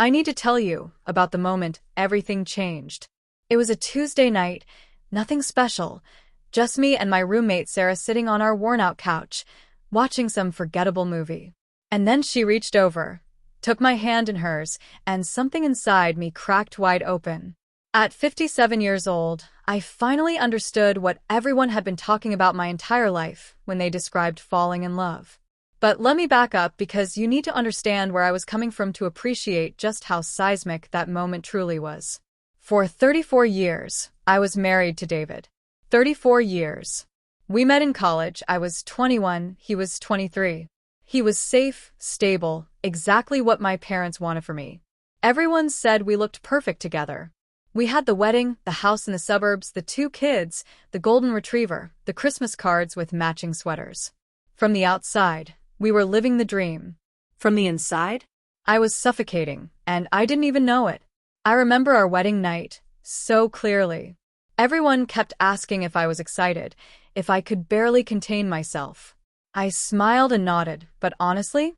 I need to tell you about the moment everything changed. It was a Tuesday night, nothing special, just me and my roommate Sarah sitting on our worn-out couch, watching some forgettable movie. And then she reached over, took my hand in hers, and something inside me cracked wide open. At 57 years old, I finally understood what everyone had been talking about my entire life when they described falling in love. But let me back up because you need to understand where I was coming from to appreciate just how seismic that moment truly was. For 34 years, I was married to David. 34 years. We met in college. I was 21, he was 23. He was safe, stable, exactly what my parents wanted for me. Everyone said we looked perfect together. We had the wedding, the house in the suburbs, the 2 kids, the golden retriever, the Christmas cards with matching sweaters. From the outside, we were living the dream. From the inside? I was suffocating, and I didn't even know it. I remember our wedding night so clearly. Everyone kept asking if I was excited, if I could barely contain myself. I smiled and nodded, but honestly,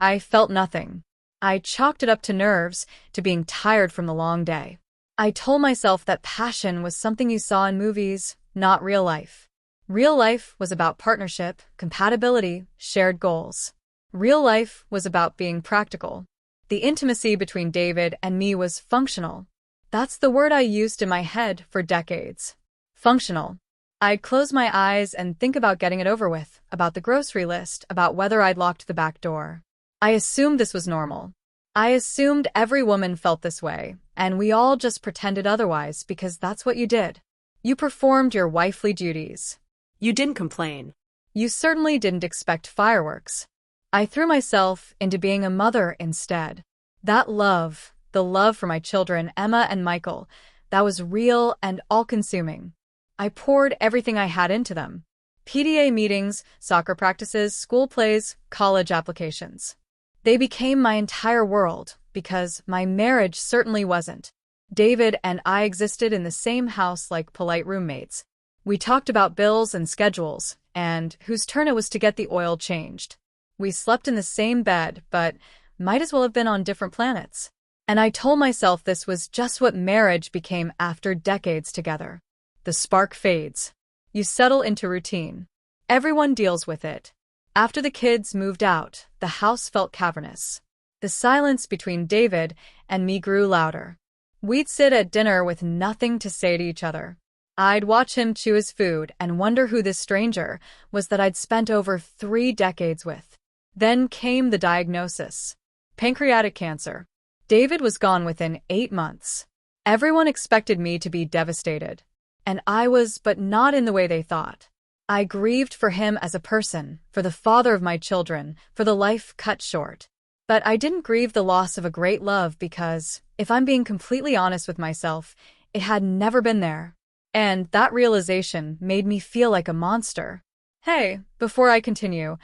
I felt nothing. I chalked it up to nerves, to being tired from the long day. I told myself that passion was something you saw in movies, not real life. Real life was about partnership, compatibility, shared goals. Real life was about being practical. The intimacy between David and me was functional. That's the word I used in my head for decades. Functional. I'd close my eyes and think about getting it over with, about the grocery list, about whether I'd locked the back door. I assumed this was normal. I assumed every woman felt this way, and we all just pretended otherwise because that's what you did. You performed your wifely duties. You didn't complain. You certainly didn't expect fireworks. I threw myself into being a mother instead. That love, the love for my children, Emma and Michael, that was real and all-consuming. I poured everything I had into them. PTA meetings, soccer practices, school plays, college applications. They became my entire world, because my marriage certainly wasn't. David and I existed in the same house like polite roommates. We talked about bills and schedules, and whose turn it was to get the oil changed. We slept in the same bed, but might as well have been on different planets. And I told myself this was just what marriage became after decades together. The spark fades. You settle into routine. Everyone deals with it. After the kids moved out, the house felt cavernous. The silence between David and me grew louder. We'd sit at dinner with nothing to say to each other. I'd watch him chew his food and wonder who this stranger was that I'd spent over 3 decades with. Then came the diagnosis. Pancreatic cancer. David was gone within 8 months. Everyone expected me to be devastated. And I was, but not in the way they thought. I grieved for him as a person, for the father of my children, for the life cut short. But I didn't grieve the loss of a great love because, if I'm being completely honest with myself, it had never been there. And that realization made me feel like a monster. Hey, before I continue,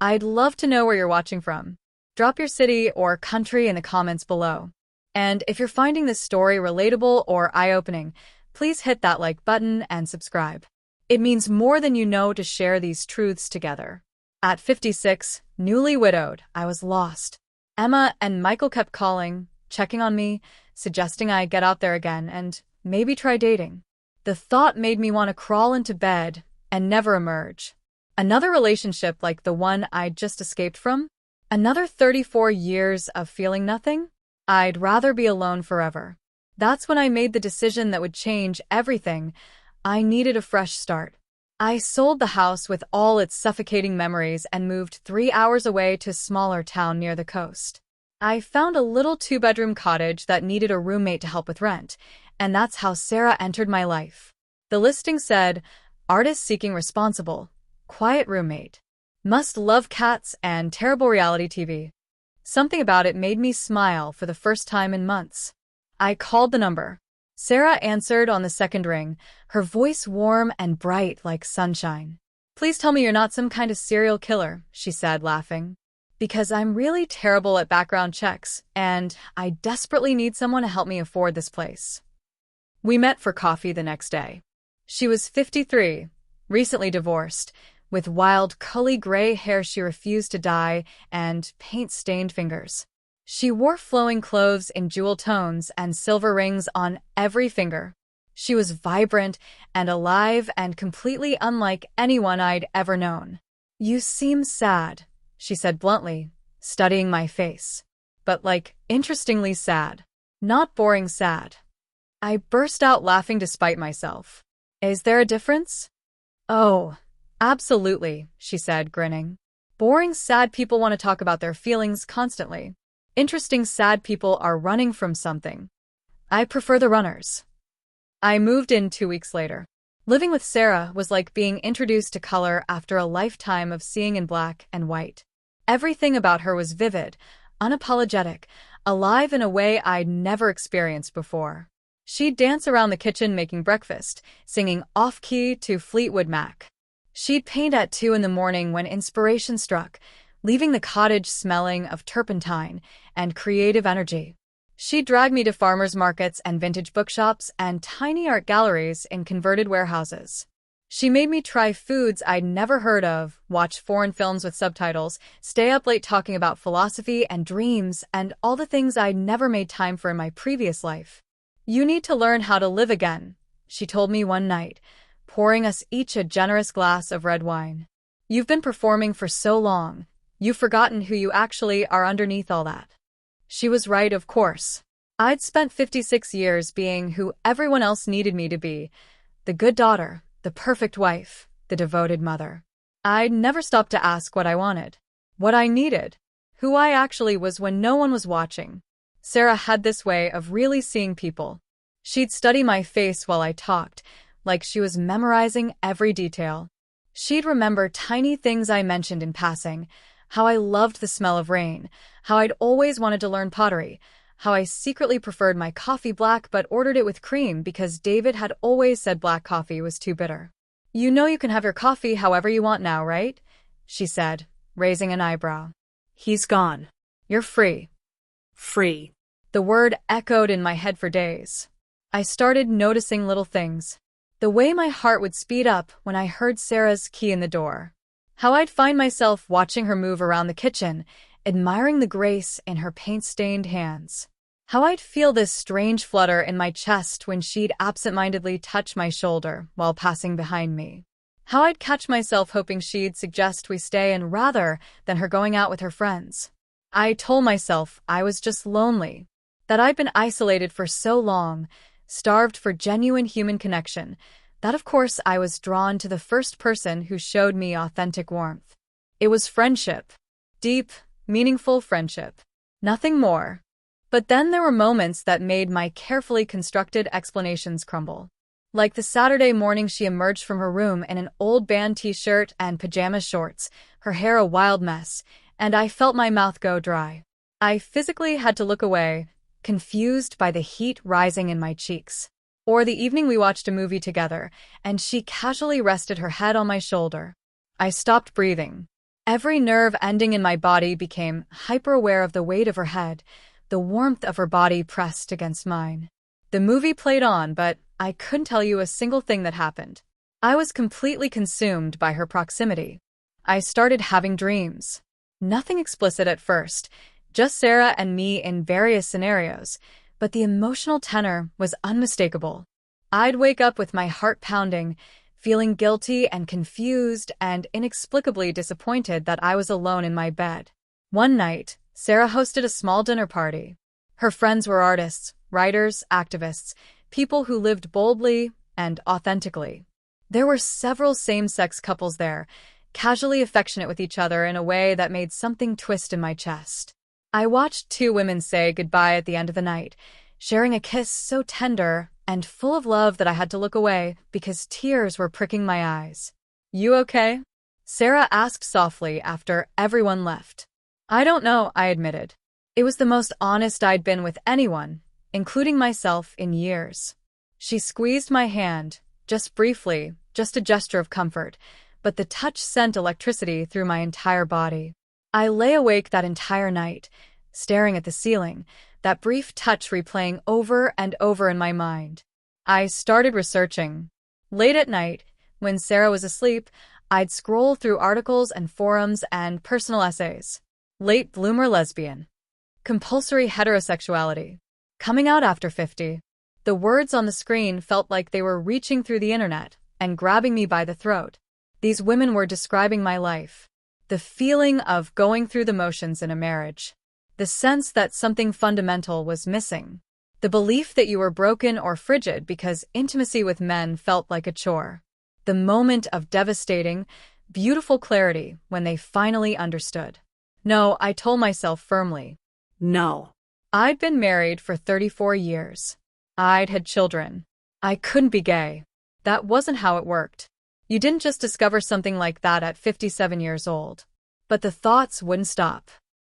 I'd love to know where you're watching from. Drop your city or country in the comments below. And if you're finding this story relatable or eye-opening, please hit that like button and subscribe. It means more than you know to share these truths together. At 56, newly widowed, I was lost. Emma and Michael kept calling, checking on me, suggesting I get out there again and maybe try dating. The thought made me want to crawl into bed and never emerge. Another relationship like the one I'd just escaped from? Another 34 years of feeling nothing? I'd rather be alone forever. That's when I made the decision that would change everything. I needed a fresh start. I sold the house with all its suffocating memories and moved 3 hours away to a smaller town near the coast. I found a little 2-bedroom cottage that needed a roommate to help with rent, and that's how Sarah entered my life. The listing said, artist seeking responsible, quiet roommate. Must love cats and terrible reality TV. Something about it made me smile for the first time in months. I called the number. Sarah answered on the second ring, her voice warm and bright like sunshine. Please tell me you're not some kind of serial killer, she said, laughing. Because I'm really terrible at background checks, and I desperately need someone to help me afford this place. We met for coffee the next day. She was 53, recently divorced, with wild, curly gray hair she refused to dye and paint-stained fingers. She wore flowing clothes in jewel tones and silver rings on every finger. She was vibrant and alive and completely unlike anyone I'd ever known. "You seem sad," she said bluntly, studying my face. But interestingly sad. Not boring sad. I burst out laughing despite myself. "Is there a difference?" "Oh, absolutely," she said, grinning. "Boring sad people want to talk about their feelings constantly. Interesting sad people are running from something. I prefer the runners." I moved in 2 weeks later. Living with Sarah was like being introduced to color after a lifetime of seeing in black and white. Everything about her was vivid, unapologetic, alive in a way I'd never experienced before. She'd dance around the kitchen making breakfast, singing off-key to Fleetwood Mac. She'd paint at 2 in the morning when inspiration struck, leaving the cottage smelling of turpentine and creative energy. She'd drag me to farmers markets and vintage bookshops and tiny art galleries in converted warehouses. She made me try foods I'd never heard of, watch foreign films with subtitles, stay up late talking about philosophy and dreams and all the things I'd never made time for in my previous life. "You need to learn how to live again," she told me one night, pouring us each a generous glass of red wine. "You've been performing for so long, you've forgotten who you actually are underneath all that." She was right, of course. I'd spent 56 years being who everyone else needed me to be, the good daughter, the perfect wife, the devoted mother. I'd never stopped to ask what I wanted, what I needed, who I actually was when no one was watching. Sarah had this way of really seeing people. She'd study my face while I talked, like she was memorizing every detail. She'd remember tiny things I mentioned in passing, how I loved the smell of rain, how I'd always wanted to learn pottery, how I secretly preferred my coffee black but ordered it with cream because David had always said black coffee was too bitter. "You know you can have your coffee however you want now, right?" she said, raising an eyebrow. He's gone. "You're free." Free. The word echoed in my head for days. I started noticing little things. The way my heart would speed up when I heard Sarah's key in the door. How I'd find myself watching her move around the kitchen, admiring the grace in her paint-stained hands. How I'd feel this strange flutter in my chest when she'd absent-mindedly touch my shoulder while passing behind me. How I'd catch myself hoping she'd suggest we stay in rather than her going out with her friends. I told myself I was just lonely, that I'd been isolated for so long, starved for genuine human connection, that of course I was drawn to the first person who showed me authentic warmth. It was friendship. Deep, meaningful friendship. Nothing more. But then there were moments that made my carefully constructed explanations crumble. Like the Saturday morning she emerged from her room in an old band t-shirt and pajama shorts, her hair a wild mess, and I felt my mouth go dry. I physically had to look away, confused by the heat rising in my cheeks. Or the evening we watched a movie together, and she casually rested her head on my shoulder. I stopped breathing. Every nerve ending in my body became hyper-aware of the weight of her head, the warmth of her body pressed against mine. The movie played on, but I couldn't tell you a single thing that happened. I was completely consumed by her proximity. I started having dreams. Nothing explicit at first, just Sarah and me in various scenarios, but the emotional tenor was unmistakable. I'd wake up with my heart pounding, feeling guilty and confused and inexplicably disappointed that I was alone in my bed. One night, Sarah hosted a small dinner party. Her friends were artists, writers, activists, people who lived boldly and authentically. There were several same-sex couples there, casually affectionate with each other in a way that made something twist in my chest. I watched 2 women say goodbye at the end of the night, sharing a kiss so tender and full of love that I had to look away because tears were pricking my eyes. "You okay?" Sarah asked softly after everyone left. "I don't know," I admitted. It was the most honest I'd been with anyone, including myself, in years. She squeezed my hand, just briefly, just a gesture of comfort, but the touch sent electricity through my entire body. I lay awake that entire night, staring at the ceiling, that brief touch replaying over and over in my mind. I started researching. Late at night, when Sarah was asleep, I'd scroll through articles and forums and personal essays. Late bloomer lesbian. Compulsory heterosexuality. Coming out after 50. The words on the screen felt like they were reaching through the internet and grabbing me by the throat. These women were describing my life. The feeling of going through the motions in a marriage. The sense that something fundamental was missing. The belief that you were broken or frigid because intimacy with men felt like a chore. The moment of devastating, beautiful clarity when they finally understood. No, I told myself firmly. No. I'd been married for 34 years. I'd had children. I couldn't be gay. That wasn't how it worked. You didn't just discover something like that at 57 years old. But the thoughts wouldn't stop.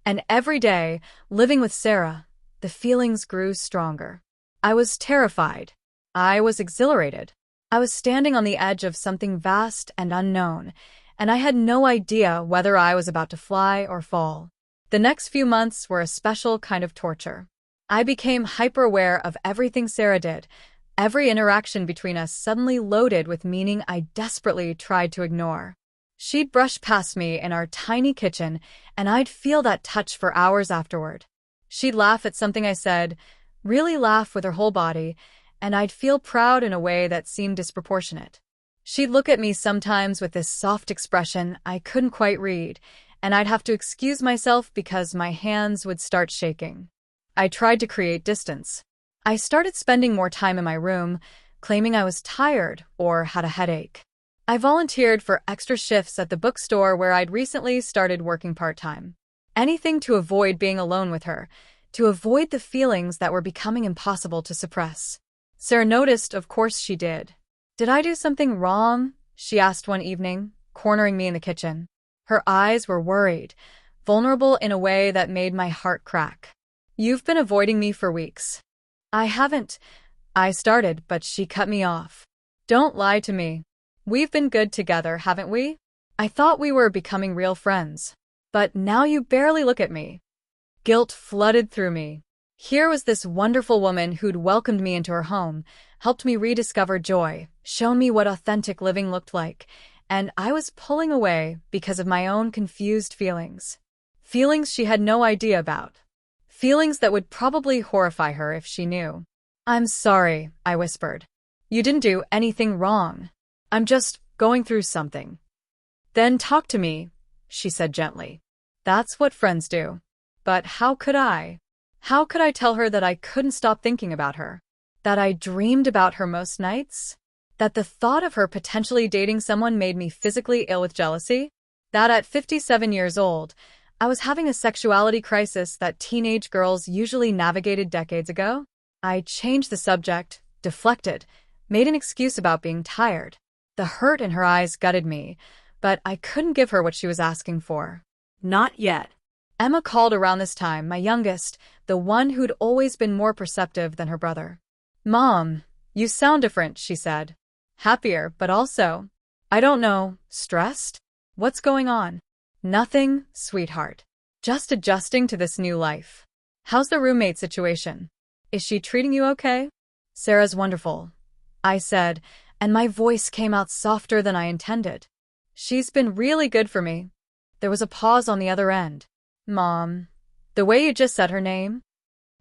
And every day, living with Sarah, the feelings grew stronger. I was terrified. I was exhilarated. I was standing on the edge of something vast and unknown, and I had no idea whether I was about to fly or fall. The next few months were a special kind of torture. I became hyper-aware of everything Sarah did. Every interaction between us suddenly loaded with meaning I desperately tried to ignore. She'd brush past me in our tiny kitchen, and I'd feel that touch for hours afterward. She'd laugh at something I said, really laugh with her whole body, and I'd feel proud in a way that seemed disproportionate. She'd look at me sometimes with this soft expression I couldn't quite read, and I'd have to excuse myself because my hands would start shaking. I tried to create distance. I started spending more time in my room, claiming I was tired or had a headache. I volunteered for extra shifts at the bookstore where I'd recently started working part-time. Anything to avoid being alone with her, to avoid the feelings that were becoming impossible to suppress. Sarah noticed, of course she did. "Did I do something wrong?" she asked one evening, cornering me in the kitchen. Her eyes were worried, vulnerable in a way that made my heart crack. "You've been avoiding me for weeks." "I haven't," I started, but she cut me off. "Don't lie to me. We've been good together, haven't we? I thought we were becoming real friends. But now you barely look at me." Guilt flooded through me. Here was this wonderful woman who'd welcomed me into her home, helped me rediscover joy, shown me what authentic living looked like, and I was pulling away because of my own confused feelings. Feelings she had no idea about. Feelings that would probably horrify her if she knew. "I'm sorry," I whispered. "You didn't do anything wrong. I'm just going through something." "Then talk to me," she said gently. That's what friends do. But how could I? How could I tell her that I couldn't stop thinking about her? That I dreamed about her most nights? That the thought of her potentially dating someone made me physically ill with jealousy? That at 57 years old, I was having a sexuality crisis that teenage girls usually navigated decades ago? I changed the subject, deflected, made an excuse about being tired. The hurt in her eyes gutted me, but I couldn't give her what she was asking for. Not yet. Emma called around this time, my youngest, the one who'd always been more perceptive than her brother. "Mom, you sound different," she said. "Happier, but also, I don't know, stressed? What's going on?" "Nothing, sweetheart. Just adjusting to this new life." "How's the roommate situation? Is she treating you okay?" "Sarah's wonderful," I said, and my voice came out softer than I intended. "She's been really good for me." There was a pause on the other end. "Mom, the way you just said her name?"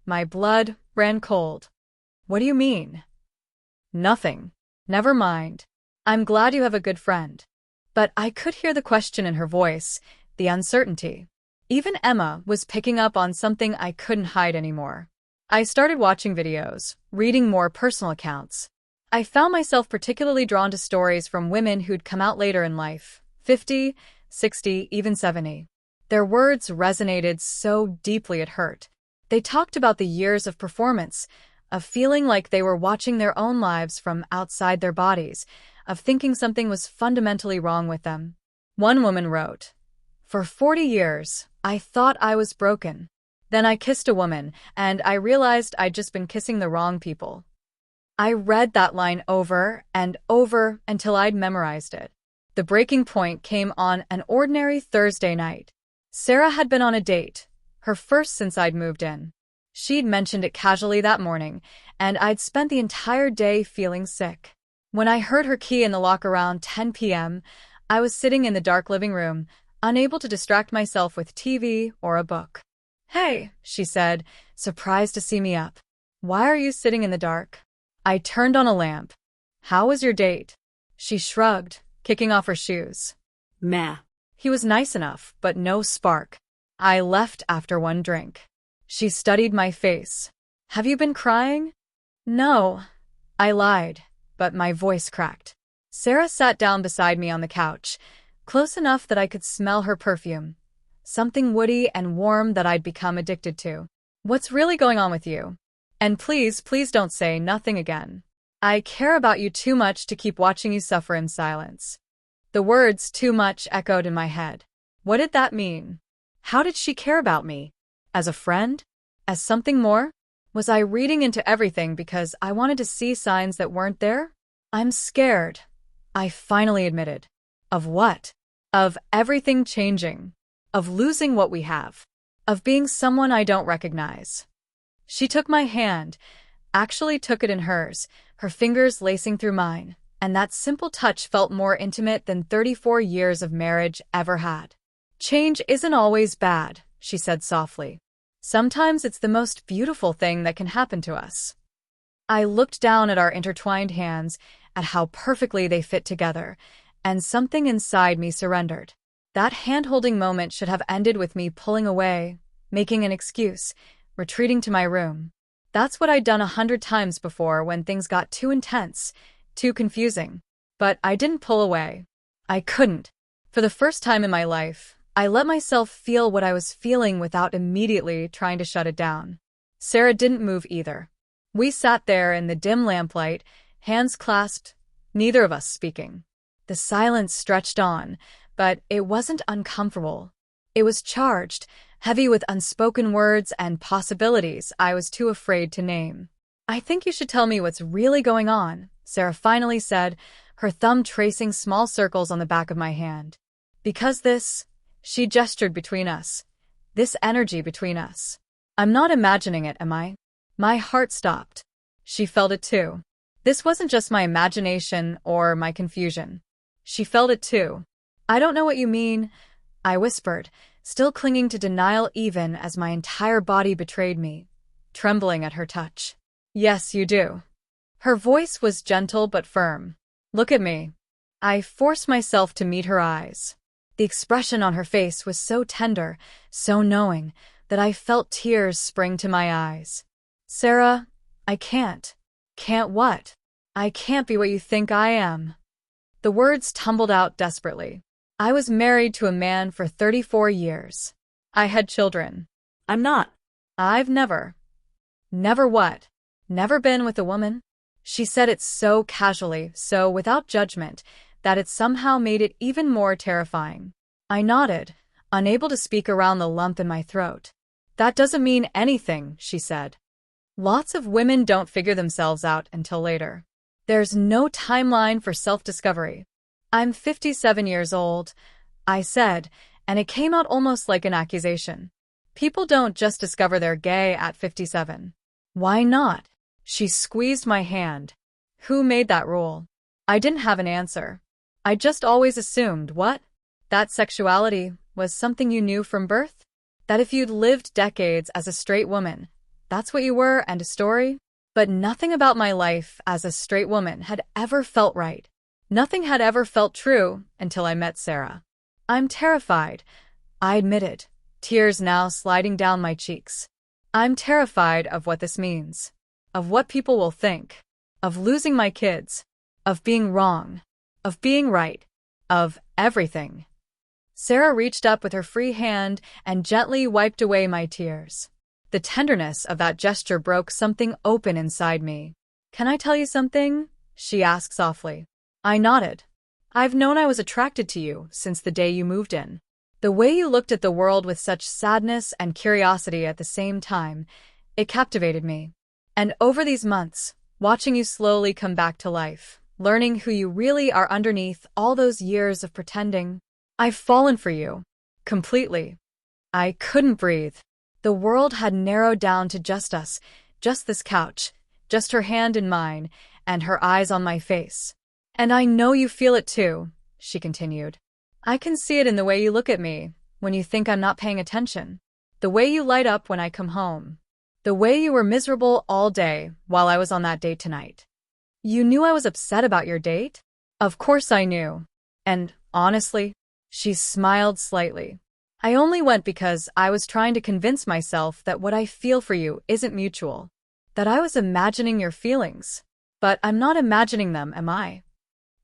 My blood ran cold. "What do you mean?" "Nothing. Never mind. I'm glad you have a good friend." But I could hear the question in her voice, the uncertainty. Even Emma was picking up on something I couldn't hide anymore. I started watching videos, reading more personal accounts. I found myself particularly drawn to stories from women who'd come out later in life, 50, 60, even 70. Their words resonated so deeply it hurt. They talked about the years of performance, of feeling like they were watching their own lives from outside their bodies, of thinking something was fundamentally wrong with them. One woman wrote, "For 40 years, I thought I was broken. Then I kissed a woman, and I realized I'd just been kissing the wrong people." I read that line over and over until I'd memorized it. The breaking point came on an ordinary Thursday night. Sarah had been on a date, her first since I'd moved in. She'd mentioned it casually that morning, and I'd spent the entire day feeling sick. When I heard her key in the lock around 10 p.m., I was sitting in the dark living room, unable to distract myself with TV or a book. Hey, she said, surprised to see me up. Why are you sitting in the dark? I turned on a lamp. How was your date? She shrugged, kicking off her shoes. Meh. He was nice enough, but no spark. I left after one drink. She studied my face. Have you been crying? No. I lied, but my voice cracked. Sarah sat down beside me on the couch, close enough that I could smell her perfume. Something woody and warm that I'd become addicted to. What's really going on with you? And please, please don't say nothing again. I care about you too much to keep watching you suffer in silence. The words too much echoed in my head. What did that mean? How did she care about me? As a friend? As something more? Was I reading into everything because I wanted to see signs that weren't there? I'm scared, I finally admitted. Of what? Of everything changing. Of losing what we have. Of being someone I don't recognize. She took my hand, actually took it in hers, her fingers lacing through mine, and that simple touch felt more intimate than 34 years of marriage ever had. Change isn't always bad, she said softly. Sometimes it's the most beautiful thing that can happen to us. I looked down at our intertwined hands, at how perfectly they fit together, and something inside me surrendered. That hand-holding moment should have ended with me pulling away, making an excuse, retreating to my room. That's what I'd done 100 times before when things got too intense, too confusing. But I didn't pull away. I couldn't. For the first time in my life, I let myself feel what I was feeling without immediately trying to shut it down. Sarah didn't move either. We sat there in the dim lamplight, hands clasped, neither of us speaking. The silence stretched on, but it wasn't uncomfortable. It was charged, heavy with unspoken words and possibilities I was too afraid to name. I think you should tell me what's really going on, Sarah finally said, her thumb tracing small circles on the back of my hand. Because this, she gestured between us. This energy between us. I'm not imagining it, am I? My heart stopped. She felt it too. This wasn't just my imagination or my confusion. She felt it too. I don't know what you mean, I whispered, still clinging to denial even as my entire body betrayed me, trembling at her touch. Yes, you do. Her voice was gentle but firm. Look at me. I forced myself to meet her eyes. The expression on her face was so tender, so knowing, that I felt tears spring to my eyes. Sarah, I can't. Can't what? I can't be what you think I am. The words tumbled out desperately. I was married to a man for 34 years. I had children. I'm not. I've never. Never what? Never been with a woman? She said it so casually, so without judgment, that it somehow made it even more terrifying. I nodded, unable to speak around the lump in my throat. That doesn't mean anything, she said. Lots of women don't figure themselves out until later. There's no timeline for self-discovery. I'm 57 years old, I said, and it came out almost like an accusation. People don't just discover they're gay at 57. Why not? She squeezed my hand. Who made that rule? I didn't have an answer. I just always assumed, what? That sexuality was something you knew from birth? That if you'd lived decades as a straight woman, that's what you were and a story? But nothing about my life as a straight woman had ever felt right. Nothing had ever felt true until I met Sarah. I'm terrified, I admitted, tears now sliding down my cheeks. I'm terrified of what this means. Of what people will think. Of losing my kids. Of being wrong. Of being right. Of everything. Sarah reached up with her free hand and gently wiped away my tears. The tenderness of that gesture broke something open inside me. Can I tell you something? She asked softly. I nodded. I've known I was attracted to you since the day you moved in. The way you looked at the world with such sadness and curiosity at the same time, it captivated me. And over these months, watching you slowly come back to life, learning who you really are underneath all those years of pretending, I've fallen for you. Completely. I couldn't breathe. The world had narrowed down to just us, just this couch, just her hand in mine, and her eyes on my face. And I know you feel it too, she continued. I can see it in the way you look at me, when you think I'm not paying attention. The way you light up when I come home. The way you were miserable all day while I was on that date tonight. You knew I was upset about your date? Of course I knew. And, honestly, she smiled slightly. I only went because I was trying to convince myself that what I feel for you isn't mutual. That I was imagining your feelings. But I'm not imagining them, am I?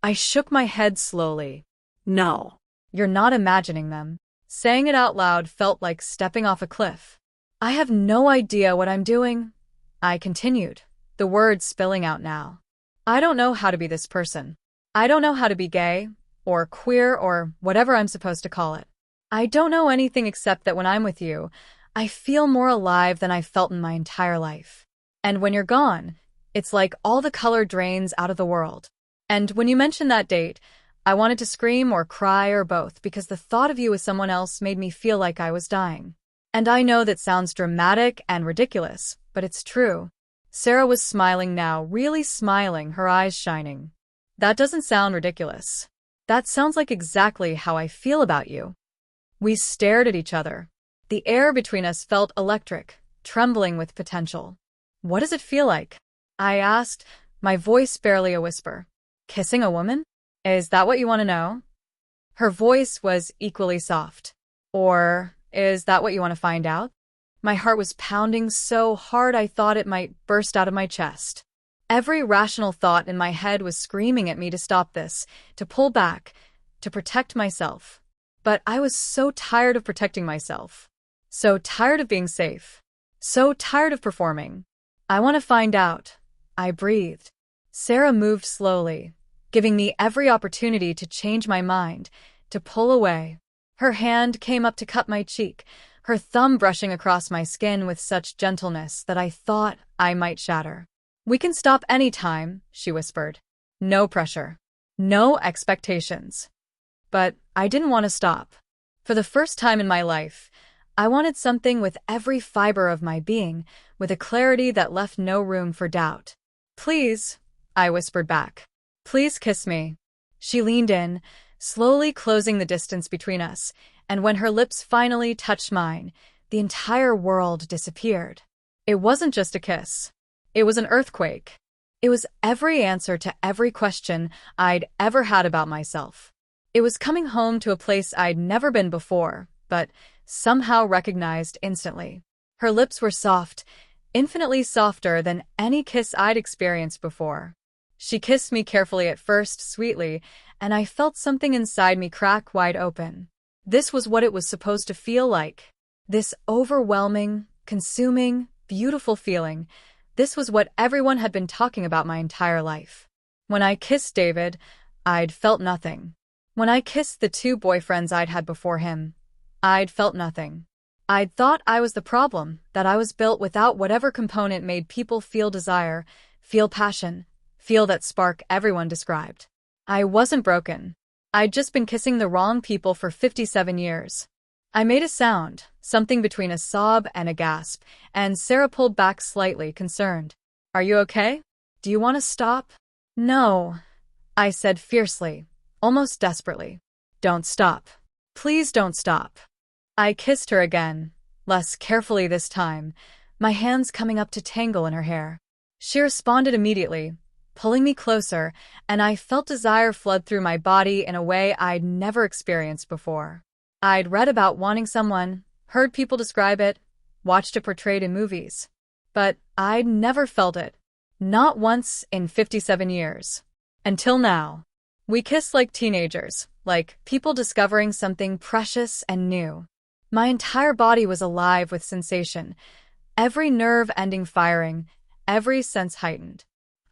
I shook my head slowly. No. You're not imagining them. Saying it out loud felt like stepping off a cliff. I have no idea what I'm doing, I continued, the words spilling out now. I don't know how to be this person. I don't know how to be gay, or queer, or whatever I'm supposed to call it. I don't know anything except that when I'm with you, I feel more alive than I've felt in my entire life. And when you're gone, it's like all the color drains out of the world. And when you mentioned that date, I wanted to scream or cry or both because the thought of you with someone else made me feel like I was dying. And I know that sounds dramatic and ridiculous, but it's true. Sarah was smiling now, really smiling, her eyes shining. That doesn't sound ridiculous. That sounds like exactly how I feel about you. We stared at each other. The air between us felt electric, trembling with potential. What does it feel like? I asked, my voice barely a whisper. Kissing a woman? Is that what you want to know? Her voice was equally soft. Or, is that what you want to find out? My heart was pounding so hard I thought it might burst out of my chest. Every rational thought in my head was screaming at me to stop this, to pull back, to protect myself. But I was so tired of protecting myself. So tired of being safe. So tired of performing. I want to find out. I breathed. Sarah moved slowly, giving me every opportunity to change my mind, to pull away. Her hand came up to cup my cheek, her thumb brushing across my skin with such gentleness that I thought I might shatter. We can stop any time, she whispered. No pressure. No expectations. But I didn't want to stop. For the first time in my life, I wanted something with every fiber of my being, with a clarity that left no room for doubt. Please, I whispered back. Please kiss me. She leaned in, slowly closing the distance between us, and when her lips finally touched mine, the entire world disappeared. It wasn't just a kiss. It was an earthquake. It was every answer to every question I'd ever had about myself. It was coming home to a place I'd never been before, but somehow recognized instantly. Her lips were soft, infinitely softer than any kiss I'd experienced before. She kissed me carefully at first, sweetly, and I felt something inside me crack wide open. This was what it was supposed to feel like. This overwhelming, consuming, beautiful feeling. This was what everyone had been talking about my entire life. When I kissed David, I'd felt nothing. When I kissed the 2 boyfriends I'd had before him, I'd felt nothing. I'd thought I was the problem, that I was built without whatever component made people feel desire, feel passion, feel that spark everyone described. I wasn't broken. I'd just been kissing the wrong people for 57 years. I made a sound, something between a sob and a gasp, and Sarah pulled back slightly, concerned. Are you okay? Do you want to stop? No, I said fiercely, almost desperately. Don't stop. Please don't stop. I kissed her again, less carefully this time, my hands coming up to tangle in her hair. She responded immediately, pulling me closer, and I felt desire flood through my body in a way I'd never experienced before. I'd read about wanting someone, heard people describe it, watched it portrayed in movies. But I'd never felt it. Not once in 57 years. Until now. We kissed like teenagers, like people discovering something precious and new. My entire body was alive with sensation, every nerve ending firing, every sense heightened.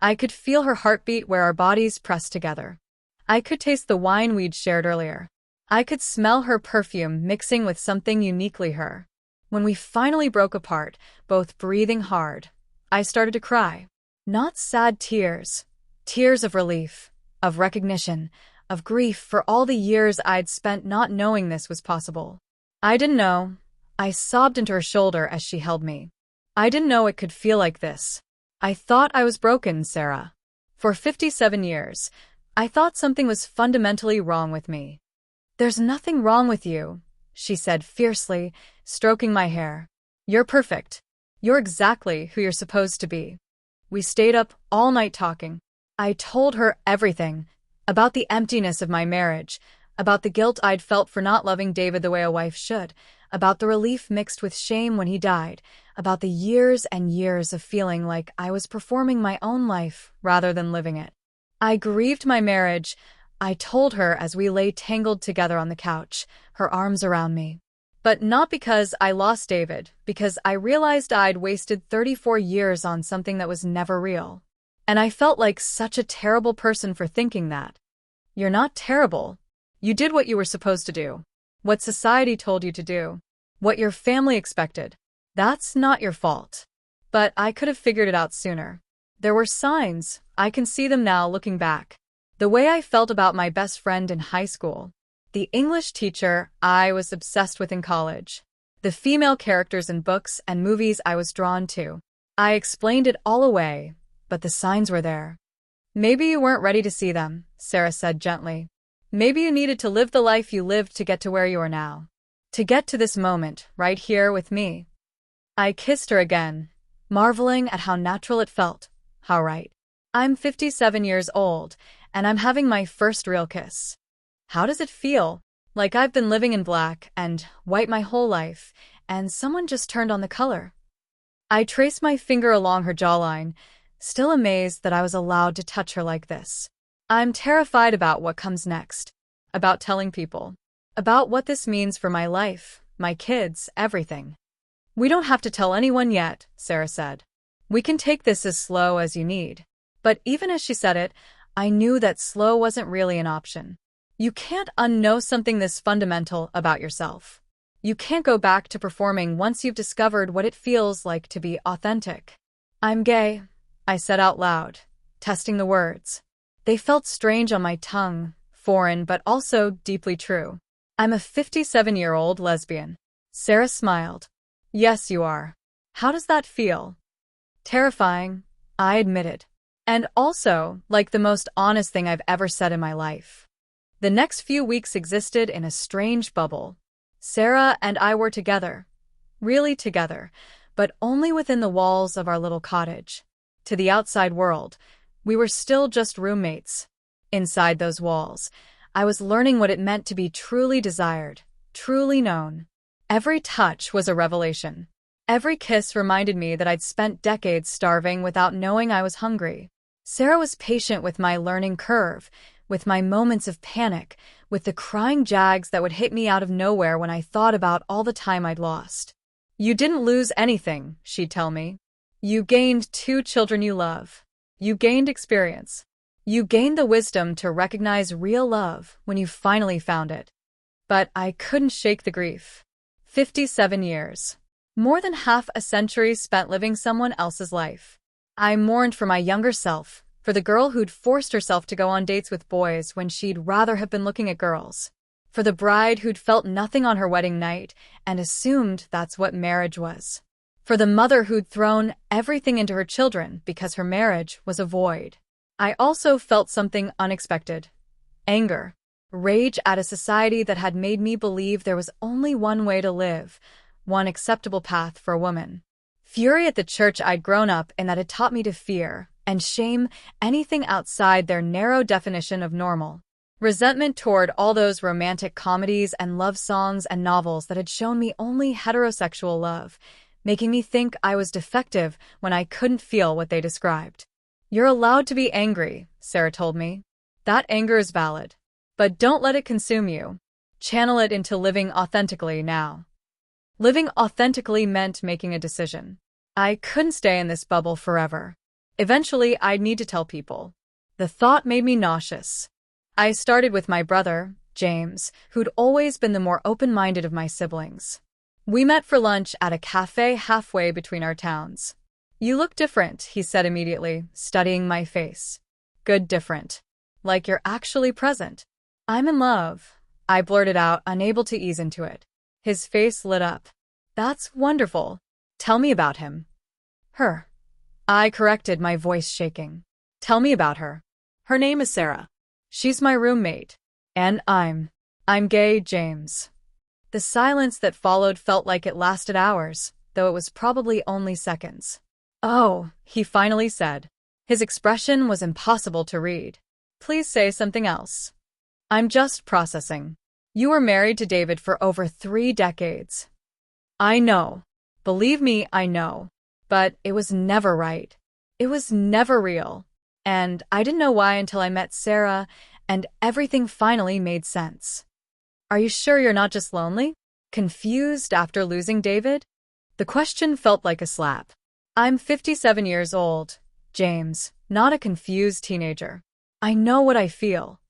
I could feel her heartbeat where our bodies pressed together. I could taste the wine we'd shared earlier. I could smell her perfume mixing with something uniquely her. When we finally broke apart, both breathing hard, I started to cry. Not sad tears. Tears of relief, of recognition, of grief for all the years I'd spent not knowing this was possible. I didn't know. I sobbed into her shoulder as she held me. I didn't know it could feel like this. I thought I was broken, Sarah. For 57 years, I thought something was fundamentally wrong with me. There's nothing wrong with you, she said fiercely, stroking my hair. You're perfect. You're exactly who you're supposed to be. We stayed up all night talking. I told her everything about the emptiness of my marriage, about the guilt I'd felt for not loving David the way a wife should, about the relief mixed with shame when he died, about the years and years of feeling like I was performing my own life rather than living it. I grieved my marriage, I told her as we lay tangled together on the couch, her arms around me. But not because I lost David, because I realized I'd wasted 34 years on something that was never real. And I felt like such a terrible person for thinking that. You're not terrible. You did what you were supposed to do. What society told you to do. What your family expected. That's not your fault. But I could have figured it out sooner. There were signs. I can see them now looking back. The way I felt about my best friend in high school. The English teacher I was obsessed with in college. The female characters in books and movies I was drawn to. I explained it all away, but the signs were there. Maybe you weren't ready to see them, Sarah said gently. Maybe you needed to live the life you lived to get to where you are now. To get to this moment, right here with me. I kissed her again, marveling at how natural it felt, how right. I'm 57 years old, and I'm having my first real kiss. How does it feel? Like I've been living in black and white my whole life, and someone just turned on the color. I traced my finger along her jawline, still amazed that I was allowed to touch her like this. I'm terrified about what comes next, about telling people, about what this means for my life, my kids, everything. We don't have to tell anyone yet, Sarah said. We can take this as slow as you need. But even as she said it, I knew that slow wasn't really an option. You can't unknow something this fundamental about yourself. You can't go back to performing once you've discovered what it feels like to be authentic. I'm gay, I said out loud, testing the words. They felt strange on my tongue, foreign but also deeply true. I'm a 57-year-old lesbian. Sarah smiled. Yes, you are. How does that feel? Terrifying, I admitted. And also, like the most honest thing I've ever said in my life. The next few weeks existed in a strange bubble. Sarah and I were together. Really together, but only within the walls of our little cottage. To the outside world, we were still just roommates. Inside those walls, I was learning what it meant to be truly desired, truly known. Every touch was a revelation. Every kiss reminded me that I'd spent decades starving without knowing I was hungry. Sarah was patient with my learning curve, with my moments of panic, with the crying jags that would hit me out of nowhere when I thought about all the time I'd lost. You didn't lose anything, she'd tell me. You gained 2 children you love. You gained experience. You gained the wisdom to recognize real love when you finally found it. But I couldn't shake the grief. 57 years. More than half a century spent living someone else's life. I mourned for my younger self, for the girl who'd forced herself to go on dates with boys when she'd rather have been looking at girls. For the bride who'd felt nothing on her wedding night and assumed that's what marriage was. For the mother who'd thrown everything into her children because her marriage was a void. I also felt something unexpected. Anger. Rage at a society that had made me believe there was only one way to live, one acceptable path for a woman. Fury at the church I'd grown up in that had taught me to fear and shame anything outside their narrow definition of normal. Resentment toward all those romantic comedies and love songs and novels that had shown me only heterosexual love, making me think I was defective when I couldn't feel what they described. You're allowed to be angry, Sarah told me. That anger is valid. But don't let it consume you. Channel it into living authentically now. Living authentically meant making a decision. I couldn't stay in this bubble forever. Eventually, I'd need to tell people. The thought made me nauseous. I started with my brother, James, who'd always been the more open-minded of my siblings. We met for lunch at a cafe halfway between our towns. You look different, he said immediately, studying my face. Good different. Like you're actually present. I'm in love, I blurted out, unable to ease into it. His face lit up. That's wonderful. Tell me about him. Her. I corrected, my voice shaking. Tell me about her. Her name is Sarah. She's my roommate. And I'm gay, James. The silence that followed felt like it lasted hours, though it was probably only seconds. "Oh," he finally said. His expression was impossible to read. "Please say something else." "I'm just processing. You were married to David for over 3 decades. I know. Believe me, I know. But it was never right. It was never real. And I didn't know why until I met Sarah, and everything finally made sense." "Are you sure you're not just lonely? Confused after losing David?" The question felt like a slap. "I'm 57 years old, James, not a confused teenager. I know what I feel.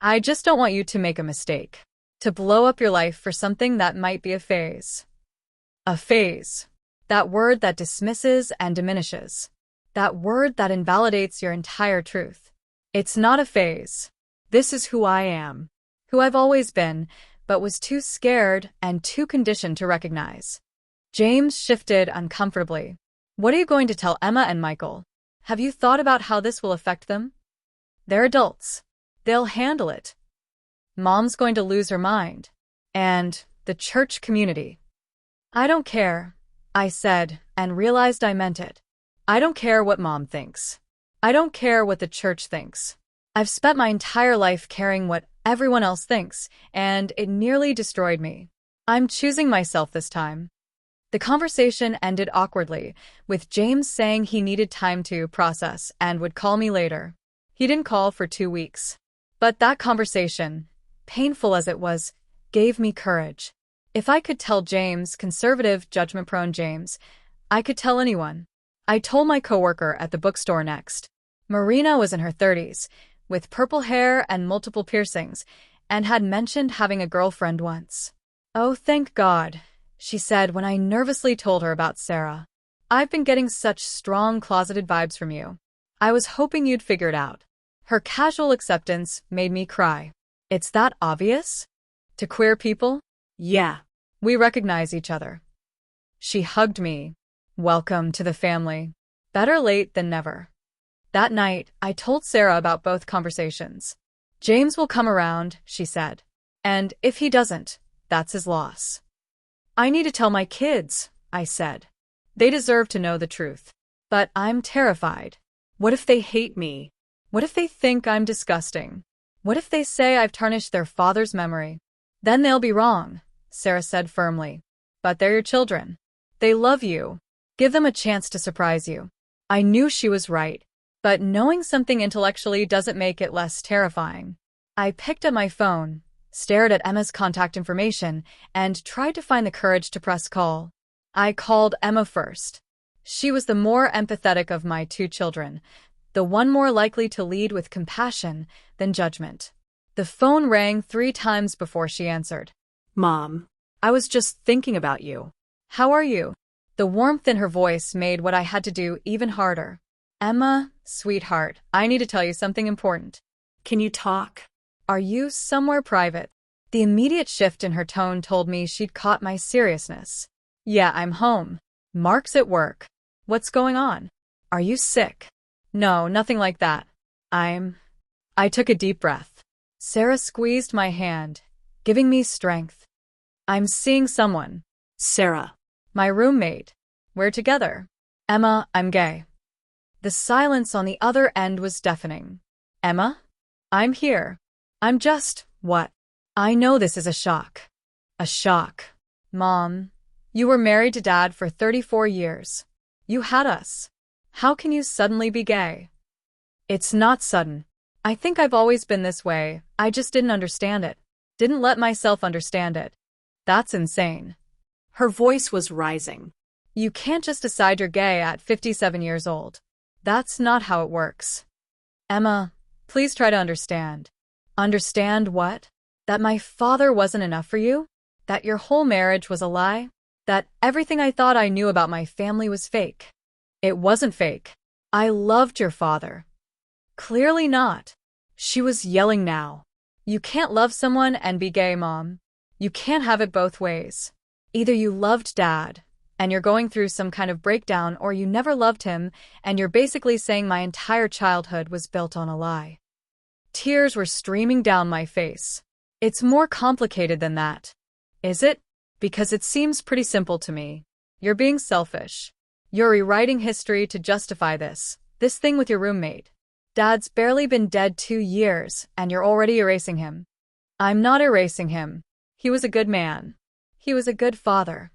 I just don't want you to make a mistake. To blow up your life for something that might be a phase." A phase. That word that dismisses and diminishes. That word that invalidates your entire truth. It's not a phase. This is who I am. Who I've always been, but was too scared and too conditioned to recognize. James shifted uncomfortably. "What are you going to tell Emma and Michael? Have you thought about how this will affect them? They're adults. They'll handle it. Mom's going to lose her mind. And the church community." "I don't care," I said, and realized I meant it. I don't care what Mom thinks. I don't care what the church thinks. I've spent my entire life caring what everyone else thinks, and it nearly destroyed me. I'm choosing myself this time. The conversation ended awkwardly, with James saying he needed time to process and would call me later. He didn't call for 2 weeks. But that conversation, painful as it was, gave me courage. If I could tell James, conservative, judgment-prone James, I could tell anyone. I told my coworker at the bookstore next. Marina was in her 30s, with purple hair and multiple piercings, and had mentioned having a girlfriend once. "Oh, thank God," she said when I nervously told her about Sarah. "I've been getting such strong closeted vibes from you. I was hoping you'd figure it out." Her casual acceptance made me cry. It's that obvious? To queer people? Yeah. We recognize each other. She hugged me. "Welcome to the family. Better late than never." That night, I told Sarah about both conversations. "James will come around," she said. "And if he doesn't, that's his loss." "I need to tell my kids," I said. "They deserve to know the truth. But I'm terrified. What if they hate me? What if they think I'm disgusting? What if they say I've tarnished their father's memory?" "Then they'll be wrong," Sarah said firmly. "But they're your children. They love you. Give them a chance to surprise you." I knew she was right, but knowing something intellectually doesn't make it less terrifying. I picked up my phone, stared at Emma's contact information, and tried to find the courage to press call. I called Emma first. She was the more empathetic of my 2 children, the one more likely to lead with compassion than judgment. The phone rang 3 times before she answered. "Mom, "I was just thinking about you. How are you?" The warmth in her voice made what I had to do even harder. "Emma, sweetheart, I need to tell you something important." can you talk?" "Are you somewhere private?" The immediate shift in her tone told me she'd caught my seriousness. "Yeah, I'm home. Mark's at work." "What's going on? Are you sick?" "No, nothing like that. I took a deep breath. Sarah squeezed my hand, giving me strength. "I'm seeing someone." "Sarah." "My roommate. We're together." "Emma, I'm gay." The silence on the other end was deafening. "Emma? I'm here. I'm just, what?" "I know this is a shock." "A shock. Mom, you were married to Dad for 34 years. You had us. How can you suddenly be gay?" "It's not sudden. I think I've always been this way, I just didn't understand it. Didn't let myself understand it. That's insane." Her voice was rising. "You can't just decide you're gay at 57 years old. That's not how it works. Emma, please try to understand." "Understand what? That my father wasn't enough for you? That your whole marriage was a lie? That everything I thought I knew about my family was fake?" "It wasn't fake. I loved your father." "Clearly not." She was yelling now. "You can't love someone and be gay, Mom. You can't have it both ways. Either you loved Dad, and you're going through some kind of breakdown, or you never loved him, and you're basically saying my entire childhood was built on a lie." Tears were streaming down my face. "It's more complicated than that. Is it? Because it seems pretty simple to me. You're being selfish. You're rewriting history to justify this thing with your roommate. Dad's barely been dead 2 years, and you're already erasing him. I'm not erasing him. He was a good man. He was a good father.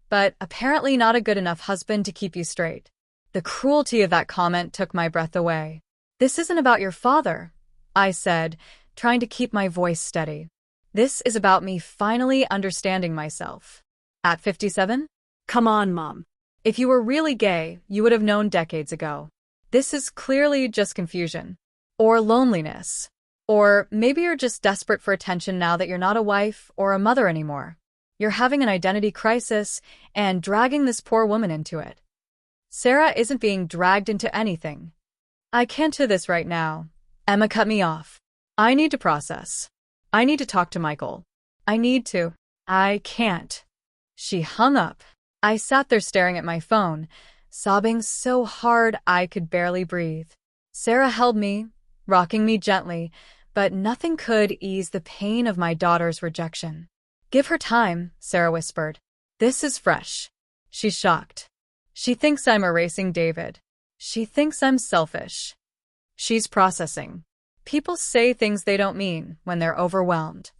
But apparently not a good enough husband to keep you straight. The cruelty of that comment took my breath away. This isn't about your father, I said, trying to keep my voice steady. This is about me finally understanding myself. At 57? Come on, Mom. If you were really gay, you would have known decades ago. This is clearly just confusion. Or loneliness. Or maybe you're just desperate for attention now that you're not a wife or a mother anymore. You're having an identity crisis and dragging this poor woman into it. Sarah isn't being dragged into anything. I can't do this right now. Emma cut me off. I need to process. I need to talk to Michael. I can't. She hung up. I sat there staring at my phone, sobbing so hard I could barely breathe. Sarah held me, rocking me gently, but nothing could ease the pain of my daughter's rejection. Give her time, Sarah whispered. This is fresh. She's shocked. She thinks I'm erasing David. She thinks I'm selfish. She's processing. People say things they don't mean when they're overwhelmed.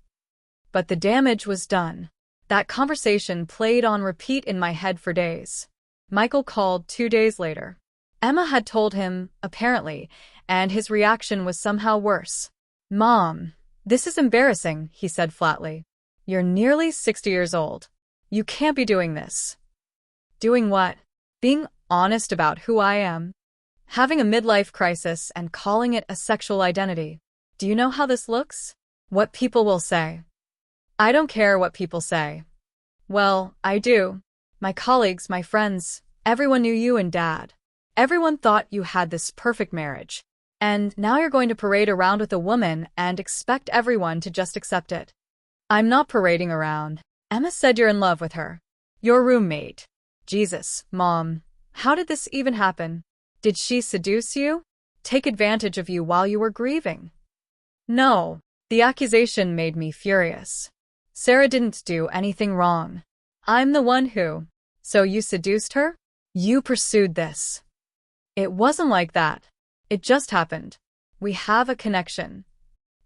But the damage was done. That conversation played on repeat in my head for days. Michael called 2 days later. Emma had told him, apparently, and his reaction was somehow worse. Mom, this is embarrassing, he said flatly. You're nearly 60 years old. You can't be doing this. Doing what? Being honest about who I am. Having a midlife crisis and calling it a sexual identity. Do you know how this looks? What people will say. I don't care what people say. Well, I do. My colleagues, my friends, everyone knew you and Dad. Everyone thought you had this perfect marriage. And now you're going to parade around with a woman and expect everyone to just accept it. I'm not parading around. Emma said you're in love with her. Your roommate. Jesus, Mom. How did this even happen? Did she seduce you? Take advantage of you while you were grieving? No. The accusation made me furious. Sarah didn't do anything wrong. I'm the one who. So you seduced her? You pursued this. It wasn't like that. It just happened. We have a connection.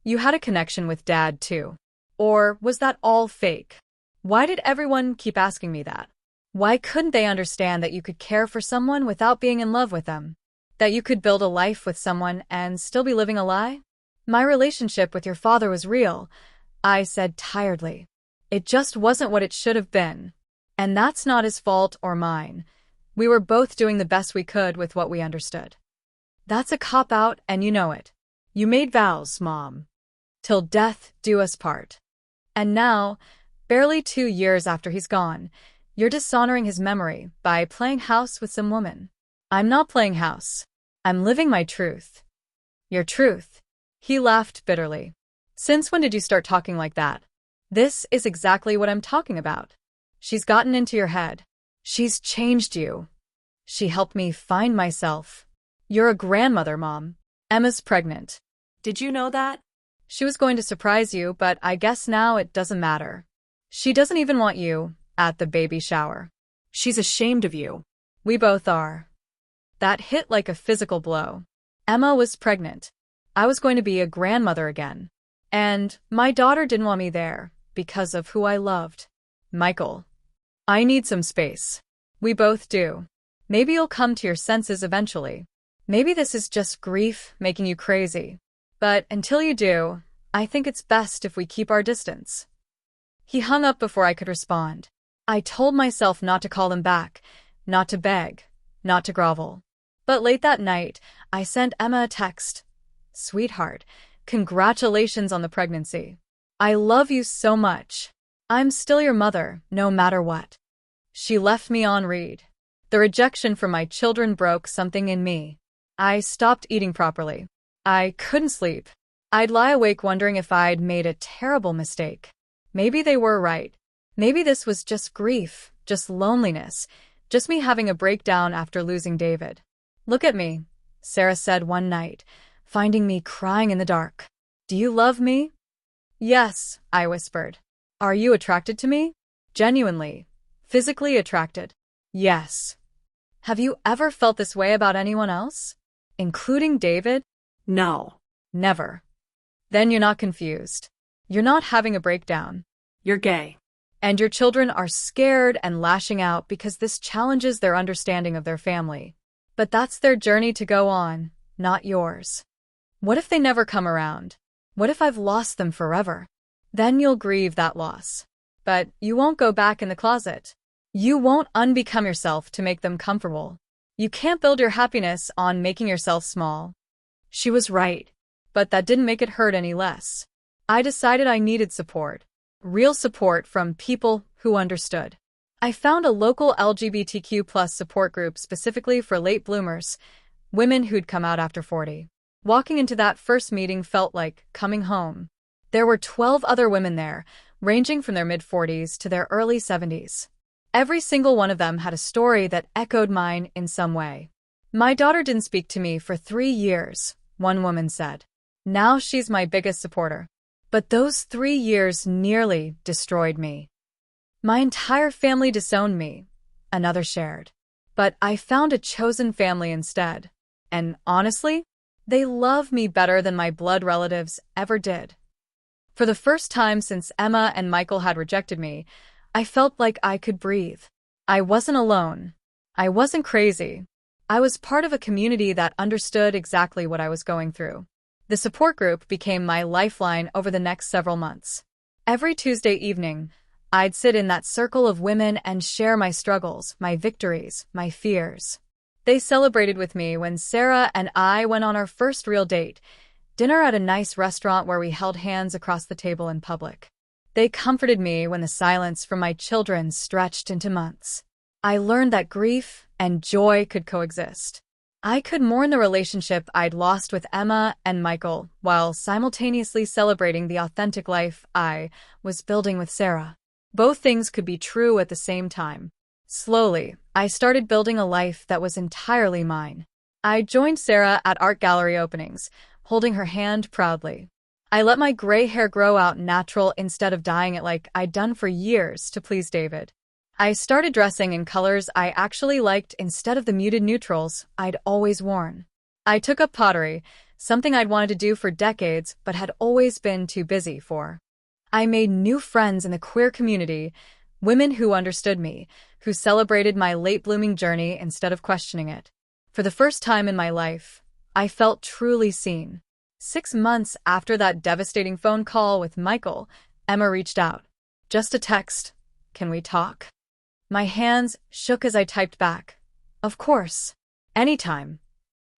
You had a connection with Dad, too. Or was that all fake? Why did everyone keep asking me that? Why couldn't they understand that you could care for someone without being in love with them? That you could build a life with someone and still be living a lie? My relationship with your father was real, I said tiredly. It just wasn't what it should have been. And that's not his fault or mine. We were both doing the best we could with what we understood. That's a cop-out, and you know it. You made vows, Mom. Till death do us part. And now, barely 2 years after he's gone, you're dishonoring his memory by playing house with some woman. I'm not playing house. I'm living my truth. Your truth. He laughed bitterly. Since when did you start talking like that? This is exactly what I'm talking about. She's gotten into your head. She's changed you. She helped me find myself. You're a grandmother, Mom. Emma's pregnant. Did you know that? She was going to surprise you, but I guess now it doesn't matter. She doesn't even want you at the baby shower. She's ashamed of you. We both are. That hit like a physical blow. Emma was pregnant. I was going to be a grandmother again. And my daughter didn't want me there because of who I loved. Michael. I need some space. We both do. Maybe you'll come to your senses eventually. Maybe this is just grief making you crazy. But until you do, I think it's best if we keep our distance. He hung up before I could respond. I told myself not to call him back, not to beg, not to grovel. But late that night, I sent Emma a text. Sweetheart, congratulations on the pregnancy. I love you so much. I'm still your mother, no matter what. She left me on read. The rejection from my children broke something in me. I stopped eating properly. I couldn't sleep. I'd lie awake wondering if I'd made a terrible mistake. Maybe they were right. Maybe this was just grief, just loneliness, just me having a breakdown after losing David. Look at me, Sarah said one night, finding me crying in the dark. Do you love me? Yes, I whispered. Are you attracted to me? Genuinely. Physically attracted? Yes. Have you ever felt this way about anyone else? Including David? No. Never. Then you're not confused. You're not having a breakdown. You're gay. And your children are scared and lashing out because this challenges their understanding of their family. But that's their journey to go on, not yours. What if they never come around? What if I've lost them forever? Then you'll grieve that loss. But you won't go back in the closet. You won't unbecome yourself to make them comfortable. You can't build your happiness on making yourself small. She was right, but that didn't make it hurt any less. I decided I needed support. Real support from people who understood. I found a local LGBTQ+ support group specifically for late bloomers, women who'd come out after 40. Walking into that first meeting felt like coming home. There were 12 other women there, ranging from their mid-40s to their early 70s. Every single one of them had a story that echoed mine in some way. My daughter didn't speak to me for 3 years, one woman said. Now she's my biggest supporter. But those 3 years nearly destroyed me. My entire family disowned me, another shared. But I found a chosen family instead. And honestly, they love me better than my blood relatives ever did. For the first time since Emma and Michael had rejected me, I felt like I could breathe. I wasn't alone. I wasn't crazy. I was part of a community that understood exactly what I was going through. The support group became my lifeline over the next several months. Every Tuesday evening, I'd sit in that circle of women and share my struggles, my victories, my fears. They celebrated with me when Sarah and I went on our first real date, dinner at a nice restaurant where we held hands across the table in public. They comforted me when the silence from my children stretched into months. I learned that grief and joy could coexist. I could mourn the relationship I'd lost with Emma and Michael while simultaneously celebrating the authentic life I was building with Sarah. Both things could be true at the same time. Slowly, I started building a life that was entirely mine. I joined Sarah at art gallery openings, holding her hand proudly. I let my gray hair grow out natural instead of dyeing it like I'd done for years to please David. I started dressing in colors I actually liked instead of the muted neutrals I'd always worn. I took up pottery, something I'd wanted to do for decades but had always been too busy for. I made new friends in the queer community, women who understood me, who celebrated my late-blooming journey instead of questioning it. For the first time in my life, I felt truly seen. 6 months after that devastating phone call with Michael, Emma reached out. Just a text. Can we talk? My hands shook as I typed back. Of course. Anytime.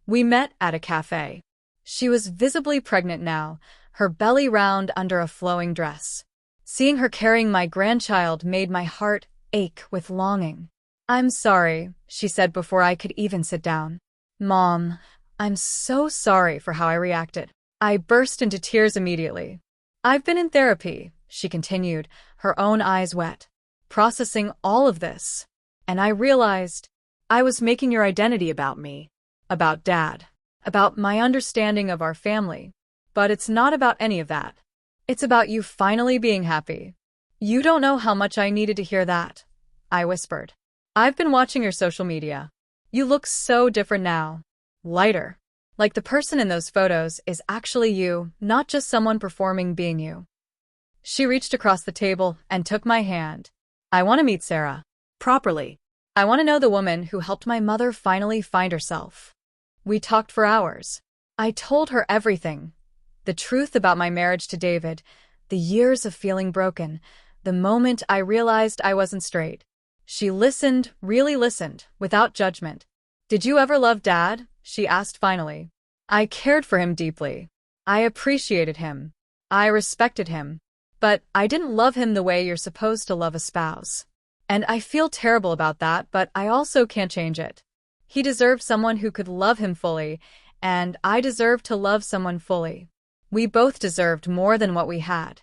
We met at a cafe. She was visibly pregnant now, her belly round under a flowing dress. Seeing her carrying my grandchild made my heart ache with longing. I'm sorry, she said before I could even sit down. Mom, I'm so sorry for how I reacted. I burst into tears immediately. I've been in therapy, she continued, her own eyes wet, processing all of this. And I realized I was making your identity about me, about Dad, about my understanding of our family. But it's not about any of that. It's about you finally being happy. You don't know how much I needed to hear that, I whispered. I've been watching your social media. You look so different now. Lighter. Like the person in those photos is actually you, not just someone performing being you. She reached across the table and took my hand. I want to meet Sarah. Properly. I want to know the woman who helped my mother finally find herself. We talked for hours. I told her everything. The truth about my marriage to David, the years of feeling broken, the moment I realized I wasn't straight. She listened, really listened, without judgment. Did you ever love Dad? She asked finally. I cared for him deeply. I appreciated him. I respected him. But I didn't love him the way you're supposed to love a spouse. And I feel terrible about that, but I also can't change it. He deserved someone who could love him fully, and I deserved to love someone fully. We both deserved more than what we had.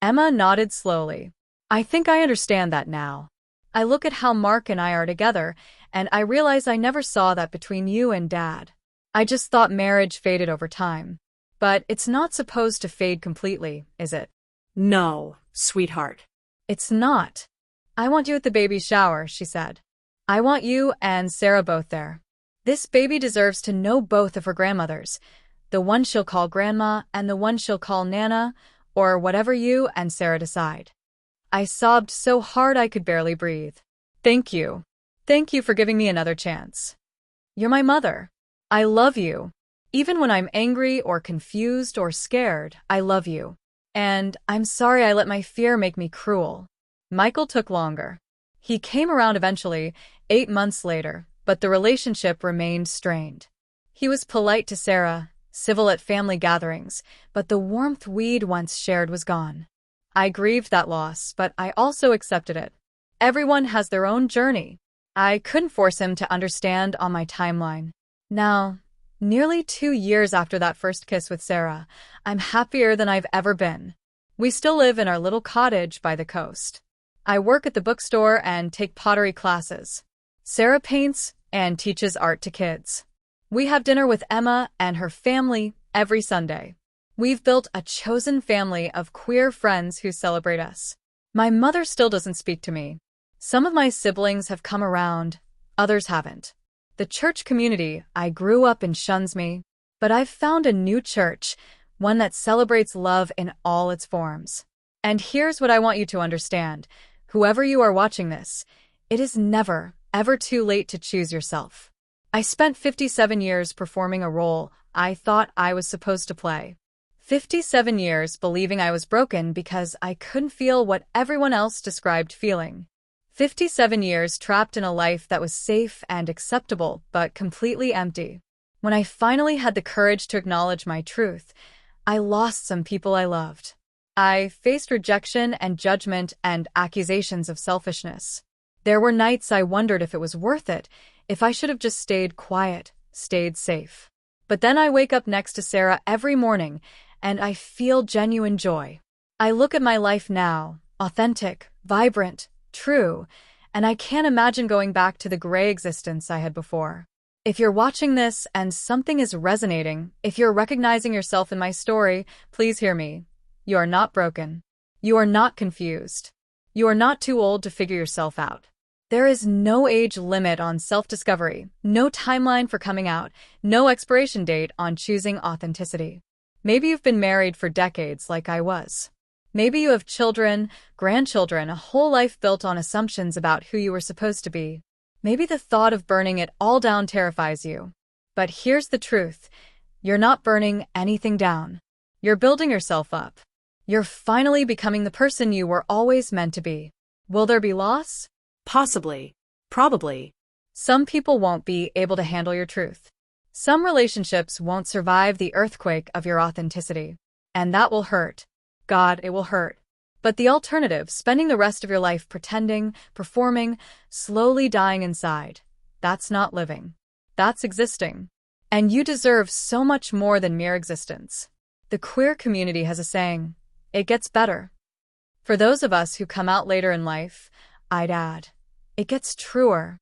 Emma nodded slowly. I think I understand that now. I look at how Mark and I are together, and I realize I never saw that between you and Dad. I just thought marriage faded over time. But it's not supposed to fade completely, is it? No, sweetheart. It's not. I want you at the baby shower, she said. I want you and Sarah both there. This baby deserves to know both of her grandmothers, the one she'll call Grandma and the one she'll call Nana, or whatever you and Sarah decide. I sobbed so hard I could barely breathe. Thank you. Thank you for giving me another chance. You're my mother. I love you. Even when I'm angry or confused or scared, I love you. And I'm sorry I let my fear make me cruel. Michael took longer. He came around eventually, 8 months later, but the relationship remained strained. He was polite to Sarah, civil at family gatherings, but the warmth we'd once shared was gone. I grieved that loss, but I also accepted it. Everyone has their own journey. I couldn't force him to understand on my timeline. Now, nearly 2 years after that first kiss with Sarah, I'm happier than I've ever been. We still live in our little cottage by the coast. I work at the bookstore and take pottery classes. Sarah paints and teaches art to kids. We have dinner with Emma and her family every Sunday. We've built a chosen family of queer friends who celebrate us. My mother still doesn't speak to me. Some of my siblings have come around, others haven't. The church community I grew up in shuns me, but I've found a new church, one that celebrates love in all its forms. And here's what I want you to understand. Whoever you are watching this, it is never, ever too late to choose yourself. I spent 57 years performing a role I thought I was supposed to play. 57 years believing I was broken because I couldn't feel what everyone else described feeling. 57 years trapped in a life that was safe and acceptable, but completely empty. When I finally had the courage to acknowledge my truth, I lost some people I loved. I faced rejection and judgment and accusations of selfishness. There were nights I wondered if it was worth it, if I should have just stayed quiet, stayed safe. But then I wake up next to Sarah every morning, and I feel genuine joy. I look at my life now, authentic, vibrant, true, and I can't imagine going back to the gray existence I had before. If you're watching this and something is resonating, if you're recognizing yourself in my story, please hear me. You are not broken. You are not confused. You are not too old to figure yourself out. There is no age limit on self-discovery, no timeline for coming out, no expiration date on choosing authenticity. Maybe you've been married for decades like I was. Maybe you have children, grandchildren, a whole life built on assumptions about who you were supposed to be. Maybe the thought of burning it all down terrifies you. But here's the truth. You're not burning anything down. You're building yourself up. You're finally becoming the person you were always meant to be. Will there be loss? Possibly. Probably. Some people won't be able to handle your truth. Some relationships won't survive the earthquake of your authenticity. And that will hurt. God, it will hurt. But the alternative, spending the rest of your life pretending, performing, slowly dying inside, that's not living. That's existing. And you deserve so much more than mere existence. The queer community has a saying, it gets better. For those of us who come out later in life, I'd add, it gets truer.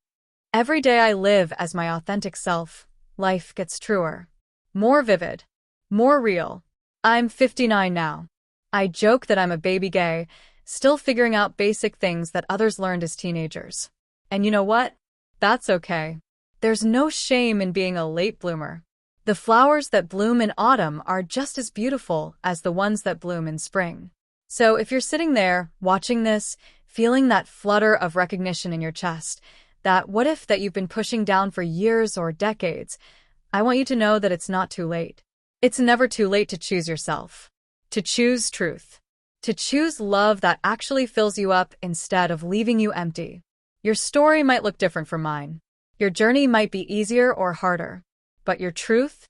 Every day I live as my authentic self, life gets truer. More vivid. More real. I'm 59 now. I joke that I'm a baby gay, still figuring out basic things that others learned as teenagers. And you know what? That's okay. There's no shame in being a late bloomer. The flowers that bloom in autumn are just as beautiful as the ones that bloom in spring. So if you're sitting there, watching this, feeling that flutter of recognition in your chest, that what if that you've been pushing down for years or decades, I want you to know that it's not too late. It's never too late to choose yourself. To choose truth. To choose love that actually fills you up instead of leaving you empty. Your story might look different from mine. Your journey might be easier or harder. But your truth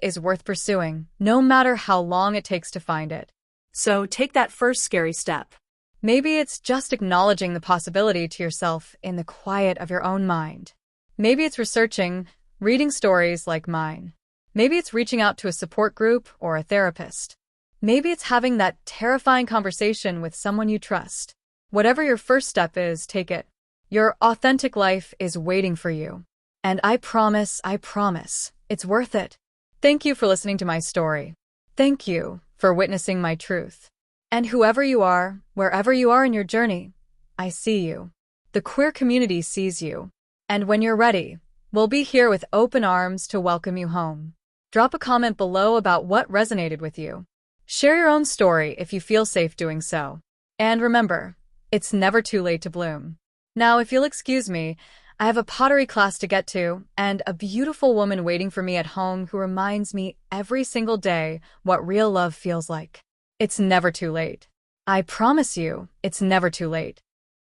is worth pursuing, no matter how long it takes to find it. So take that first scary step. Maybe it's just acknowledging the possibility to yourself in the quiet of your own mind. Maybe it's researching, reading stories like mine. Maybe it's reaching out to a support group or a therapist. Maybe it's having that terrifying conversation with someone you trust. Whatever your first step is, take it. Your authentic life is waiting for you. And I promise, it's worth it. Thank you for listening to my story. Thank you for witnessing my truth. And whoever you are, wherever you are in your journey, I see you. The queer community sees you. And when you're ready, we'll be here with open arms to welcome you home. Drop a comment below about what resonated with you. Share your own story if you feel safe doing so. And remember, it's never too late to bloom. Now, if you'll excuse me, I have a pottery class to get to and a beautiful woman waiting for me at home who reminds me every single day what real love feels like. It's never too late. I promise you, it's never too late.